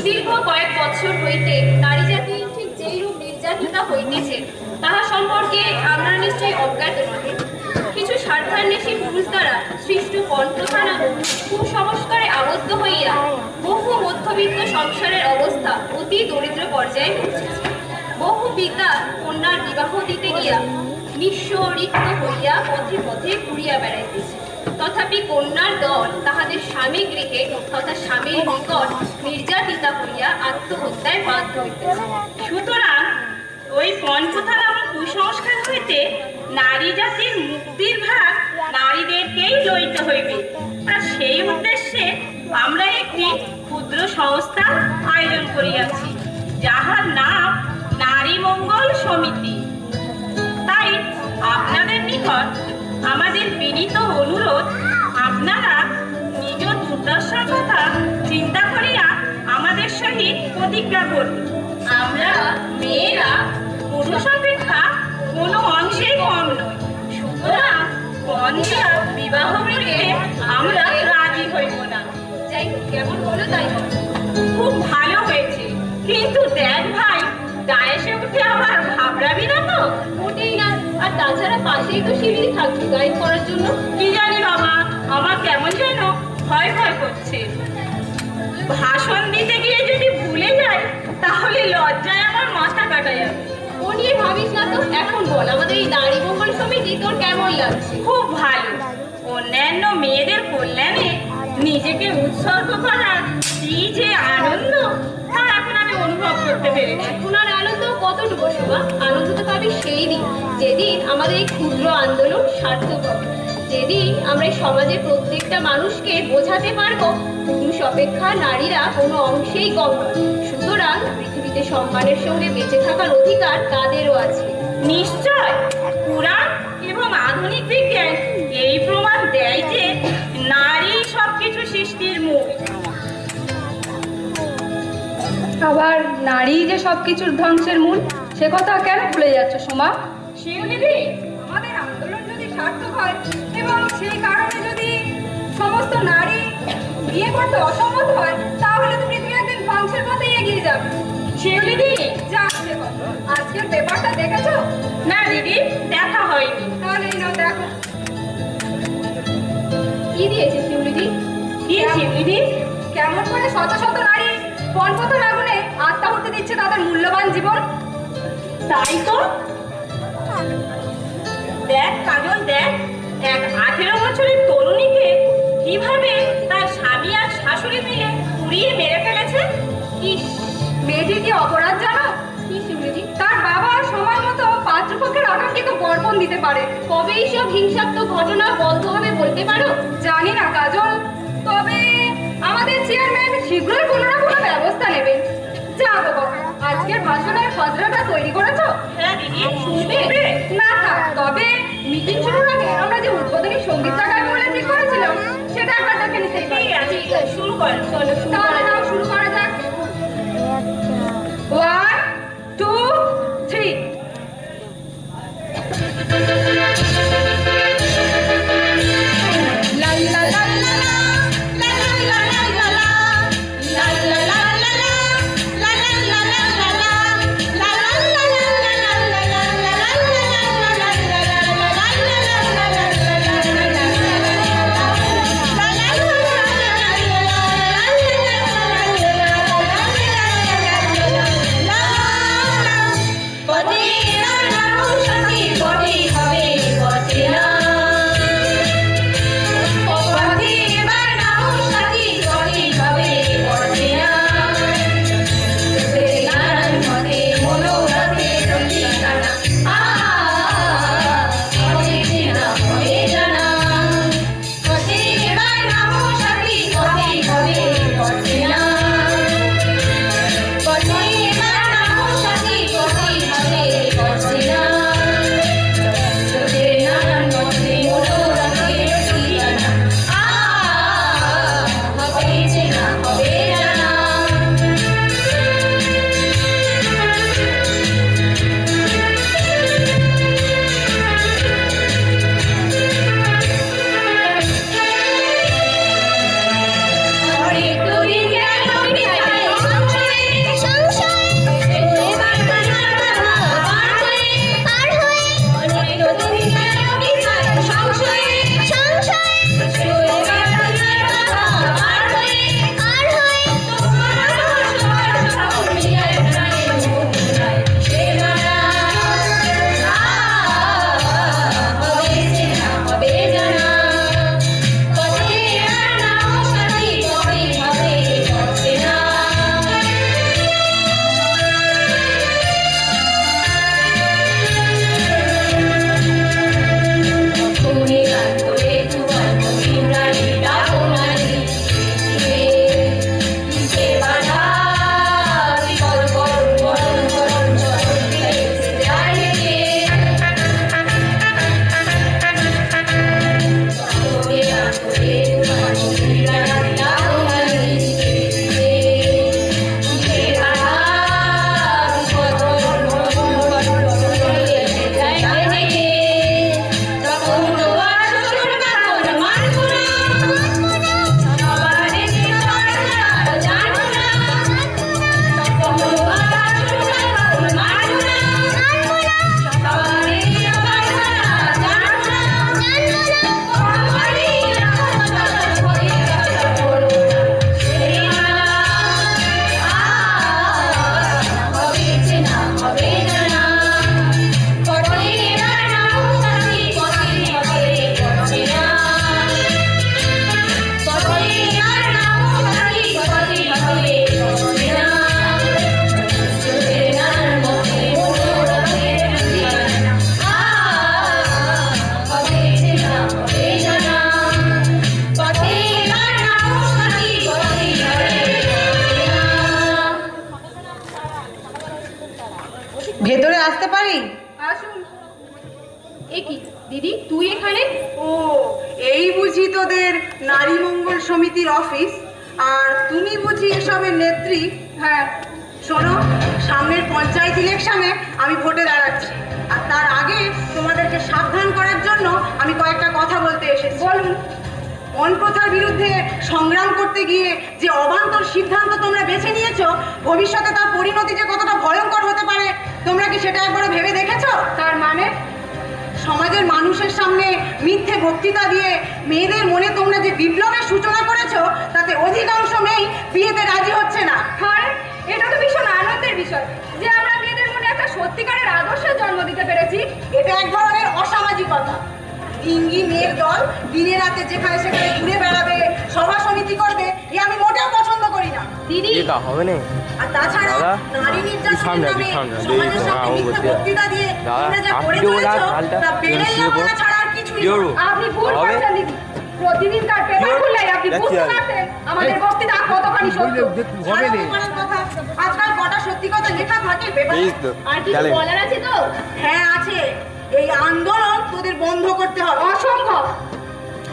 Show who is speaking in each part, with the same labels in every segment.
Speaker 1: দীর্ঘ কয়েক বছর হইতে নারী জাতি ঠিক যেই রূপ নির্যাতিতা হইতেছে তাহা সম্পর্কে আমরা নিশ্চয়ই অজ্ঞাত নহে। কিছু স্বার্থান্বেষী পুরুষ দ্বারা সৃষ্ট কণ্ঠখানা কুসংস্কারে আবদ্ধ হইয়া বহু মধ্যবিত্ত সংসারের অবস্থা অতি দরিদ্র পর্যায়ে পৌঁছেছে। বহু পিতা কন্যার বিবাহ দিতে গিয়া নিঃস্ব রিক্ত হইয়া পথে পথে ঘুরিয়া বেড়াইতেছে, তথাপি কন্যার দল তাহাদের স্বামী গৃহে তথা স্বামীর নিকট নির্যাতিতা হইয়া আত্মহত্যায় বাধ্য হইতেছে।
Speaker 2: সুতরাং ওই পঞ্চথা নামক কুসংস্কার হইতে নারী জাতির মুক্তির ভাগ নারীদেরকেই লইতে হইবে। আর সেই উদ্দেশ্যে আমরা একটি ক্ষুদ্র সংস্থা আয়োজন করিয়াছি, যাহার নাম নারী মঙ্গল সমিতি। তাই আপনাদের নিকট আমাদের বিনীত অনুরোধ, আপনারা নিজ দুর্দশার কথা চিন্তা করিয়া আমাদের সহিত প্রতিজ্ঞা করুন। আমরা মেয়েরা পুরুষ অপেক্ষা কোনো অংশেই কম নই, সুতরাং কন্যা বিবাহ করিতে আমরা রাজি হইব না।
Speaker 1: যাই হোক, কেমন হলো তাই বলো।
Speaker 2: খুব ভালো হয়েছে, কিন্তু দেখ ভাই, দায়েসে উঠে আবার ভাবরাবি না তো?
Speaker 1: মোটেই না। আর তাছাড়া পাশেই তো শিবির থাকছে গাইড করার জন্য।
Speaker 2: কি জানি বাবা, আমার কেমন যেন ভয় ভয় করছে। ভাষণ দিতে গিয়ে যদি ভুলে যাই তাহলে লজ্জায় আমার মাথা কাটা যাবে।
Speaker 1: ও নিয়ে ভাবিস না তো। এখন বল, আমাদের এই নারী মঙ্গল সমিতি তোর কেমন লাগছে?
Speaker 2: খুব ভালো। অন্যান্য মেয়েদের কল্যাণে নিজেকে উৎসর্গ করার কি যে আনন্দ, তা এখন আমি অনুভব করতে পেরেছি।
Speaker 1: এখন আর আনন্দ কতটুকু শোভা? আনন্দ তো পাবি সেই দিন যেদিন আমাদের এই ক্ষুদ্র আন্দোলন সার্থক হবে, যেদিন আমরা এই সমাজের প্রত্যেকটা মানুষকে বোঝাতে পারবো পুরুষ অপেক্ষা নারীরা কোনো অংশেই কম নয়। সুতরাং পৃথিবীতে সম্মানের সঙ্গে বেঁচে থাকার অধিকার তাদেরও আছে।
Speaker 2: নিশ্চয় পুরাণ এবং আধুনিক বিজ্ঞান এই প্রমাণ দেয় যে নারী সবকিছু সৃষ্টির মূল।
Speaker 3: আবার নারী যে সবকিছুর ধ্বংসের মূল, সে কথা কেন ভুলে যাচ্ছ সোমা?
Speaker 4: শিউলিদি, আমাদের আন্দোলন যদি সার্থক হয় এবং সেই কারণে যদি সমস্ত নারী বিয়ে করতে অসম্মত হয়, তাহলে তো পৃথিবী একদিন ধ্বংসের পথে এগিয়ে যাবে।
Speaker 2: শিউলিদি,
Speaker 4: যা আসছে কথা। আজকের পেপারটা দেখেছো?
Speaker 2: না দিদি, দেখা হয়নি।
Speaker 4: তাহলে এই নাও দেখো।
Speaker 1: কি দিয়েছে শিউলিদি?
Speaker 2: কি শিউলিদি?
Speaker 4: কেমন করে শত শত নারী পণপথের আগুনে আত্মাহুতি দিচ্ছে তাদের মূল্যবান জীবন।
Speaker 2: তাই তো। দেখ কাজল, দেখ এক 18 বছরের তরুণীকে কিভাবে তার স্বামী আর শাশুড়ি মিলে পুড়িয়ে মেরে ফেলেছে।
Speaker 4: ইস, মেয়েটির কি অপরাধ জানো?
Speaker 1: কি শিউলিদি?
Speaker 4: তার বাবা সময় মতো পাত্রপক্ষের আকাঙ্ক্ষিত বরপণ দিতে পারে।
Speaker 1: কবে এইসব হিংসাত্মক ঘটনা বন্ধ হবে বলতে পারো?
Speaker 4: জানি না কাজল, তবে আমাদের চেয়ারম্যান শীঘ্রই কোনো না কোনো ব্যবস্থা নেবেন। যা বাবা, আজকের ভাষণের খসড়াটা তৈরি করেছো?
Speaker 2: হ্যাঁ দিদি,
Speaker 4: শুনবে? না থাক, তবে মিটিং শুরুর আগে আমরা যে উদ্বোধনী সঙ্গীতটা গাইবো বলে ঠিক করেছিলাম, সেটা একবার দেখে নিতেই পারি।
Speaker 2: ঠিক আছে, শুরু কর।
Speaker 1: চলো শুরু করা
Speaker 4: তাহলে
Speaker 1: যাক।
Speaker 4: নাও শুরু করা যাক। 1, 2, 3।
Speaker 5: la বুঝি তোদের নারী মঙ্গল সমিতির অফিস, আর তুমি বুঝি এসবের নেত্রী।
Speaker 3: হ্যাঁ,
Speaker 5: শোনো, সামনের পঞ্চায়েত ইলেকশনে আমি ভোটে দাঁড়াচ্ছি, আর তার আগে তোমাদেরকে সাবধান করার জন্য আমি কয়েকটা কথা বলতে এসেছি।
Speaker 3: বলুন।
Speaker 5: পণ প্রথার বিরুদ্ধে সংগ্রাম করতে গিয়ে যে অবান্তর সিদ্ধান্ত তোমরা বেছে নিয়েছো, ভবিষ্যতে তার পরিণতি যে কতটা ভয়ঙ্কর হতে পারে তোমরা কি সেটা একবার ভেবে দেখেছো?
Speaker 3: তার মানে?
Speaker 5: সমাজের মানুষের সামনে মিথ্যে বক্তৃতা দিয়ে মেয়েদের মনে তোমরা যে বিপ্লবের সূচনা করেছো, তাতে অধিকাংশ মেয়েই বিয়েতে রাজি হচ্ছে না।
Speaker 3: হ্যাঁ, এটা তো ভীষণ আনন্দের বিষয় যে আমরা মেয়েদের মনে একটা সত্যিকারের আদর্শের জন্ম দিতে পেরেছি।
Speaker 5: এটা এক ধরনের অসামাজিকতা। ইঙ্গি মেয়ের দল দিনে রাতে যেখানে সেখানে ঘুরে বেড়াবে, সভা সমিতি করবে, এ আমি মোটেও পছন্দ করি না।
Speaker 1: দিদি,
Speaker 6: হবে না।
Speaker 5: আর তাছাড়া
Speaker 6: দাদা,
Speaker 5: নারী নির্যাতনের নামে
Speaker 6: সামনে,
Speaker 5: সমাজের সামনে
Speaker 6: হ্যাঁ,
Speaker 5: মিথ্যে
Speaker 6: বলছি।
Speaker 5: বক্তৃতা দিয়ে
Speaker 6: দাদা,
Speaker 5: তোমরা যা
Speaker 6: আপনি
Speaker 5: করে
Speaker 6: তো
Speaker 5: চলেছো,
Speaker 6: হালটা
Speaker 5: তা বেড়ে
Speaker 6: শুয়ে পড়ো।
Speaker 5: যাওয়া ছাড়া আর কিছুই
Speaker 6: কি
Speaker 5: নয়।
Speaker 6: করবো?
Speaker 3: আপনি ভুল
Speaker 6: হবে?
Speaker 3: করছেন দিদি। প্রতিদিন তার পেপার খুললে আপনি বুঝতে
Speaker 6: দেখছি
Speaker 3: পারতেন আমাদের বক্তৃতা কতখানি সত্য।
Speaker 5: ছাড়ো তোমার কথা। আজকাল কটা সত্যি কথা লেখা থাকে পেপারে?
Speaker 6: এই তো,
Speaker 1: আর কিছু
Speaker 6: চলেন।
Speaker 1: বলার আছে তো?
Speaker 5: হ্যাঁ আছে। এই আন্দোলন তোদের বন্ধ করতে হবে।
Speaker 3: অসম্ভব।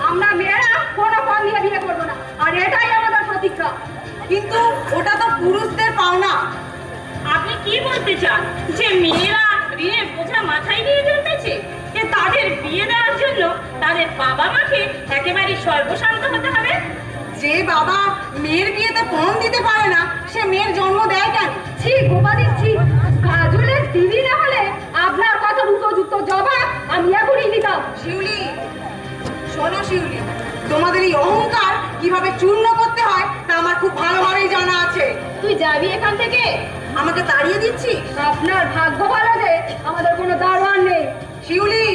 Speaker 3: আমরা মেয়েরা কোনো পণ দিয়ে বিয়ে করবো না, আর এটাই আমাদের প্রতিজ্ঞা।
Speaker 5: কিন্তু ওটা তো পুরুষদের পাওনা।
Speaker 2: আপনি কি বলতে চান যে মেয়েরা ঋণের বোঝা মাথায় নিয়ে জন্মেছে, যে তাদের বিয়ে দেওয়ার জন্য তাদের বাবা মাকে একেবারে সর্বশান্ত হতে হবে?
Speaker 5: যে বাবা মেয়ের বিয়েতে পণ দিতে পারে না, সে মেয়ের জন্ম দেয় কেন?
Speaker 3: ছি গোপাদি, ছি। কাজলের দিদি না হলে আপনার কথার উপযুক্ত জবাব আমি এখনই দিতাম।
Speaker 5: শিউলি, শোনো শিউলি, তোমাদের এই অহংকার কিভাবে চূর্ণ করতে হয় তা আমার খুব ভালোভাবেই জানা আছে।
Speaker 1: তুই যাবি এখান থেকে?
Speaker 5: আমাকে তাড়িয়ে দিচ্ছি?
Speaker 3: আপনার ভাগ্য ভালো যে আমাদের কোনো দারোয়ান নেই।
Speaker 5: শিউলি,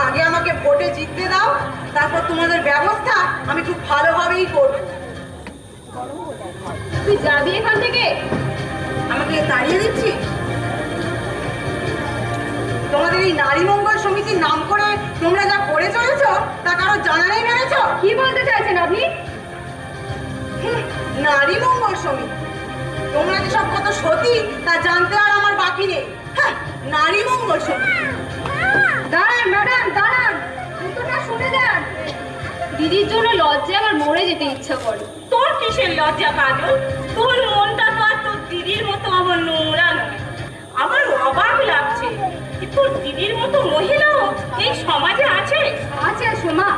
Speaker 5: আগে আমাকে ভোটে জিততে দাও, তারপর তোমাদের ব্যবস্থা আমি খুব ভালোভাবেই করব।
Speaker 1: তুই যাবি এখান থেকে?
Speaker 5: আমাকে তাড়িয়ে দিচ্ছি? তোমাদের এই নারী মঙ্গল সমিতির নাম করে তোমরা যা করে চলেছো তা কারো জানা নেই ভেবেছো?
Speaker 3: কি বলতে চাইছেন আপনি?
Speaker 5: নারী মঙ্গল সমিতি, তোমরা যে সব কত সতী তা জানতে আর আমার বাকি নেই। হ্যাঁ, নারী মঙ্গল সমিতি।
Speaker 3: দাঁড়ান ম্যাডাম, দাঁড়ান, উত্তরটা শুনে যান।
Speaker 1: দিদির জন্য লজ্জায় আমার মরে যেতে ইচ্ছা করে।
Speaker 2: তোর কিসের লজ্জা কাজল? তোর মনটা তো আর তোর দিদির মতো আমার নোংরা নয়। আমার অবাক লাগছে যে তোর দিদির মতো মহিলাও এই সমাজে আছে।
Speaker 3: আছে সোমা,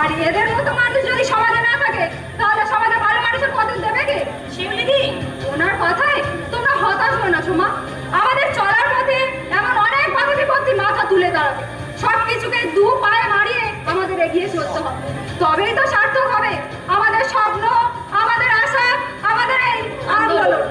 Speaker 3: আর এদের মতো মানুষ যদি সমাজে না থাকে তাহলে সমাজে ভালো মানুষের কদর দেবে কে?
Speaker 2: শিউলিদি,
Speaker 3: ওনার কথায় তোমরা হতাশ হো না সোমা। আমাদের চলার পথে এমন অনেক বাধা বিপত্তি মাথা তুলে দাঁড়াবে। সবকিছুকে দু পায়ে মারিয়ে আমাদের এগিয়ে চলতে হবে, তবেই তো সার্থক হবে আমাদের স্বপ্ন, আমাদের আশা, আমাদের এই আন্দোলন।